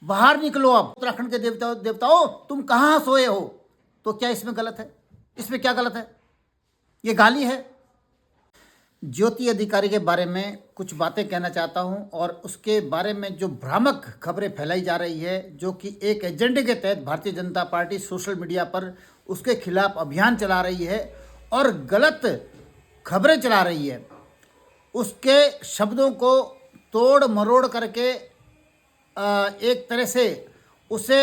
बाहर निकलो, अब उत्तराखंड के देवताओं तुम कहाँ सोए हो। तो क्या इसमें गलत है? इसमें क्या गलत है? ये गाली है। ज्योति अधिकारी के बारे में कुछ बातें कहना चाहता हूं और उसके बारे में जो भ्रामक खबरें फैलाई जा रही है, जो कि एक एजेंडे के तहत Bharatiya Janata party social media पर उसके खिलाफ अभियान चला रही है और गलत खबरें चला रही है, उसके शब्दों को तोड़ मरोड़ करके एक तरह से उसे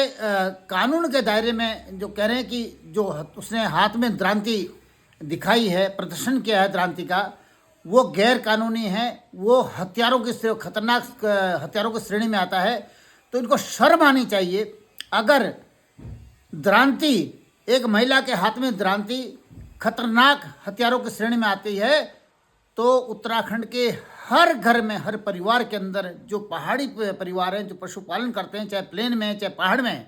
कानून के दायरे में जो कह रहे हैं कि जो उसने हाथ में द्रांति दिखाई है, प्रदर्शन किया है द्रांति का, वो गैर कानूनी है, वो हथियारों की खतरनाक हथियारों की श्रेणी में आता है। तो इनको शर्म आनी चाहिए। अगर द्रांति, एक महिला के हाथ में द्रांति खतरनाक हथियारों की श्रेणी में आती है, तो उत्तराखंड के हर घर में, हर परिवार के अंदर, जो पहाड़ी परिवार हैं, जो पशुपालन करते हैं, चाहे प्लेन में चाहे पहाड़ में,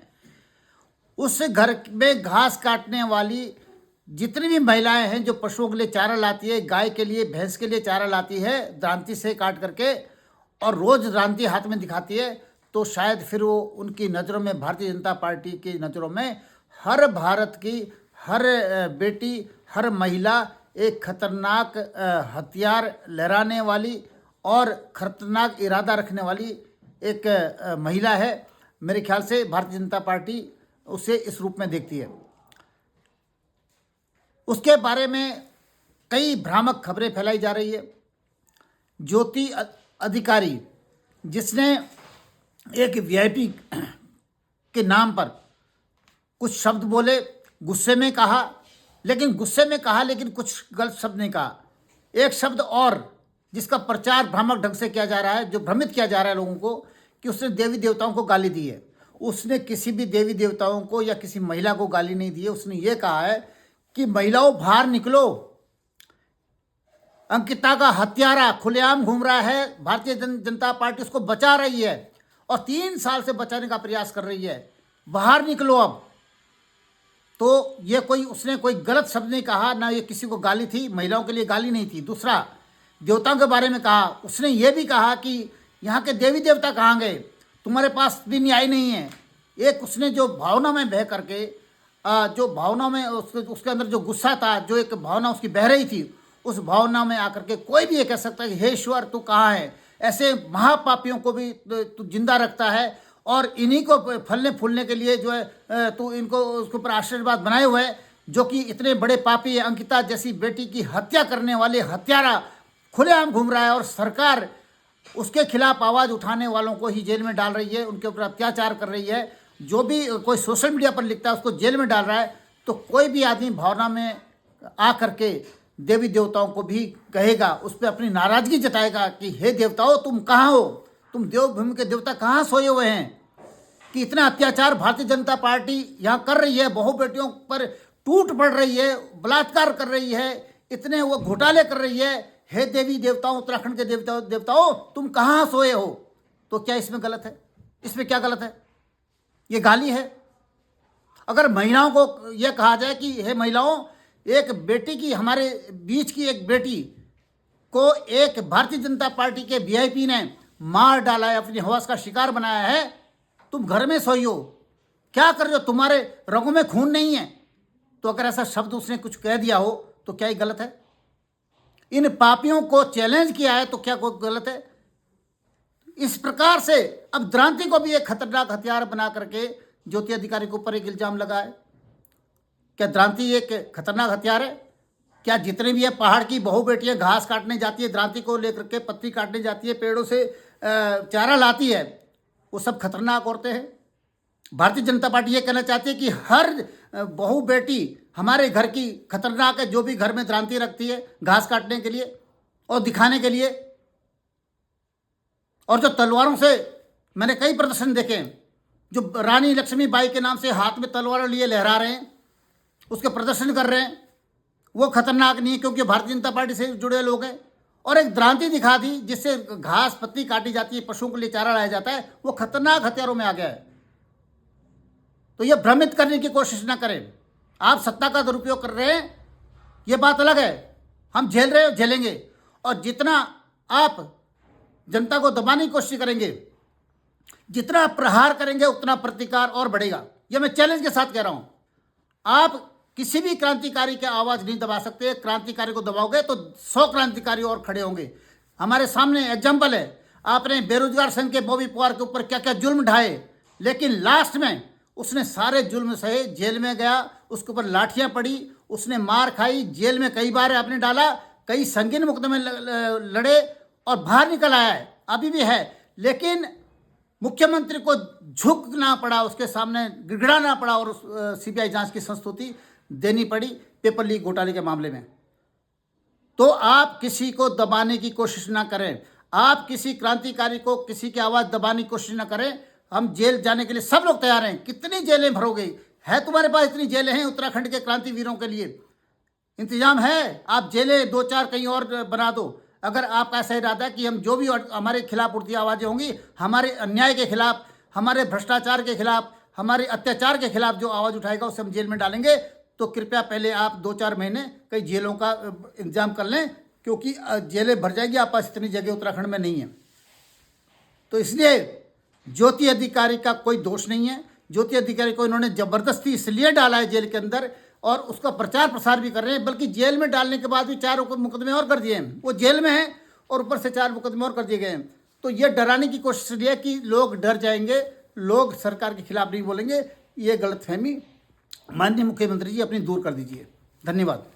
उस घर में घास काटने वाली जितनी भी महिलाएं हैं, जो पशुओं के लिए चारा लाती है, गाय के लिए, भैंस के लिए चारा लाती है द्रांति से काट करके, और रोज द्रांति हाथ में दिखाती है, तो शायद फिर वो उनकी नज़रों में, भारतीय जनता पार्टी की नज़रों में, हर भारत की हर बेटी, हर महिला एक खतरनाक हथियार लहराने वाली और खतरनाक इरादा रखने वाली एक महिला है। मेरे ख्याल से भारतीय जनता पार्टी उसे इस रूप में देखती है। उसके बारे में कई भ्रामक खबरें फैलाई जा रही है। ज्योति अधिकारी, जिसने एक वीआईपी के नाम पर कुछ शब्द बोले, गुस्से में कहा, लेकिन कुछ गलत शब्द नहीं कहा। एक शब्द और जिसका प्रचार भ्रामक ढंग से किया जा रहा है, जो भ्रमित किया जा रहा है लोगों को, कि उसने देवी देवताओं को गाली दी है। उसने किसी भी देवी देवताओं को या किसी महिला को गाली नहीं दी है। उसने ये कहा है कि महिलाओं बाहर निकलो, अंकिता का हत्यारा खुलेआम घूम रहा है, भारतीय जनता पार्टी उसको बचा रही है और 3 साल से बचाने का प्रयास कर रही है, बाहर निकलो अब। तो ये उसने कोई गलत शब्द नहीं कहा, ना ये किसी को गाली थी, महिलाओं के लिए गाली नहीं थी। दूसरा, देवताओं के बारे में कहा, उसने ये भी कहा कि यहाँ के देवी देवता कहाँ गए, तुम्हारे पास भी न्याय नहीं है। एक उसने जो भावना में बह करके, जो भावना में उसके अंदर जो गुस्सा था, जो एक भावना उसकी बह रही थी, उस भावना में आकर के कोई भी ये कह सकता है कि हे ईश्वर तू कहाँ है। ऐसे महापापियों को भी तू जिंदा रखता है और इन्हीं को फलने फूलने के लिए जो है तू इनको उसके ऊपर आशीर्वाद बनाए हुए है, जो कि इतने बड़े पापी है। अंकिता जैसी बेटी की हत्या करने वाले हत्यारा खुलेआम घूम रहा है और सरकार उसके खिलाफ आवाज़ उठाने वालों को ही जेल में डाल रही है, उनके ऊपर अत्याचार कर रही है। जो भी कोई सोशल मीडिया पर लिखता है उसको जेल में डाल रहा है। तो कोई भी आदमी भावना में आ करके देवी देवताओं को भी कहेगा, उस पर अपनी नाराजगी जताएगा कि हे देवताओं तुम कहाँ हो, तुम देवभूमि के देवता कहाँ सोए हुए हैं, कि इतना अत्याचार भारतीय जनता पार्टी यहाँ कर रही है, बहु बेटियों पर टूट पड़ रही है, बलात्कार कर रही है, इतने वो घोटाले कर रही है। हे देवी देवताओं, उत्तराखंड के देवताओं तुम कहाँ सोए हो। तो क्या इसमें गलत है? इसमें क्या गलत है? ये गाली है। अगर महिलाओं को यह कहा जाए कि हे महिलाओं, एक बेटी की, हमारे बीच की एक बेटी को एक भारतीय जनता पार्टी के वीआईपी ने मार डाला है, अपनी हवस का शिकार बनाया है, तुम घर में सोई हो, क्या कर रहे हो, तुम्हारे रगों में खून नहीं है। तो अगर ऐसा शब्द उसने कुछ कह दिया हो तो क्या ये गलत है? इन पापियों को चैलेंज किया है तो क्या कोई गलत है? इस प्रकार से अब द्रांति को भी एक खतरनाक हथियार बना करके ज्योति अधिकारी के ऊपर एक इल्जाम लगा है। क्या द्रांति एक खतरनाक हथियार है? क्या जितने भी है पहाड़ की बहु बेटियां घास काटने जाती है, द्रांति को लेकर के पत्ती काटने जाती है, पेड़ों से चारा लाती है, वो सब खतरनाक औरतें हैं? भारतीय जनता पार्टी ये कहना चाहती है कि हर बहु बेटी हमारे घर की खतरनाक है, जो भी घर में द्रांति रखती है घास काटने के लिए और दिखाने के लिए। और जो तलवारों से, मैंने कई प्रदर्शन देखे हैं, जो रानी लक्ष्मीबाई के नाम से हाथ में तलवार लिए लहरा रहे हैं, उसके प्रदर्शन कर रहे हैं, वो खतरनाक नहीं है क्योंकि भारतीय जनता पार्टी से जुड़े लोग हैं। और एक द्रांति दिखा दी जिससे घास पत्ती काटी जाती है, पशुओं के लिए चारा लाया जाता है, वो खतरनाक हथियारों में आ गया है। तो ये भ्रमित करने की कोशिश ना करें। आप सत्ता का दुरुपयोग कर रहे हैं, ये बात अलग है, हम झेल रहे हो, झेलेंगे। और जितना आप जनता को दबाने की कोशिश करेंगे, जितना प्रहार करेंगे उतना प्रतिकार और बढ़ेगा। यह मैं चैलेंज के साथ कह रहा हूं। आप किसी भी क्रांतिकारी की आवाज़ नहीं दबा सकते। क्रांतिकारी को दबाओगे तो 100 क्रांतिकारी और खड़े होंगे। हमारे सामने एग्जाम्पल है, आपने बेरोजगार संघ के बॉबी पवार के ऊपर क्या क्या जुल्म ढाए, लेकिन लास्ट में उसने सारे जुल्म सहे, जेल में गया, उसके ऊपर लाठियां पड़ी, उसने मार खाई, जेल में कई बार आपने डाला, कई संगीन मुकदमे लड़े और बाहर निकल आया है, अभी भी है। लेकिन मुख्यमंत्री को झुकना पड़ा, उसके सामने गिड़गिड़ाना पड़ा और सीबीआई जांच की संस्तुति देनी पड़ी पेपर लीक घोटाले के मामले में। तो आप किसी को दबाने की कोशिश ना करें, आप किसी क्रांतिकारी को, किसी की आवाज़ दबाने की कोशिश ना करें। हम जेल जाने के लिए सब लोग तैयार हैं। कितनी जेलें भरोगे? है तुम्हारे पास इतनी जेलें हैं उत्तराखंड के क्रांतिवीरों के लिए? इंतजाम है, आप जेलें 2-4 कहीं और बना दो। अगर आपका ऐसा इरादा है कि हम जो भी हमारे खिलाफ उठती आवाज़ें होंगी, हमारे अन्याय के खिलाफ, हमारे भ्रष्टाचार के खिलाफ, हमारे अत्याचार के खिलाफ जो आवाज़ उठाएगा उसे हम जेल में डालेंगे, तो कृपया पहले आप 2-4 महीने कई जेलों का इंतजाम कर लें, क्योंकि जेलें भर जाएगी। आप पास इतनी जगह उत्तराखंड में नहीं है। तो इसलिए ज्योति अधिकारी का कोई दोष नहीं है। ज्योति अधिकारी को इन्होंने ज़बरदस्ती इसलिए डाला है जेल के अंदर, और उसका प्रचार प्रसार भी कर रहे हैं, बल्कि जेल में डालने के बाद भी 4 मुकदमे और कर दिए हैं। वो जेल में हैं और ऊपर से 4 मुकदमे और कर दिए गए हैं। तो ये डराने की कोशिश है कि लोग डर जाएंगे, लोग सरकार के खिलाफ नहीं बोलेंगे। ये गलतफहमी माननीय मुख्यमंत्री जी अपनी दूर कर दीजिए। धन्यवाद।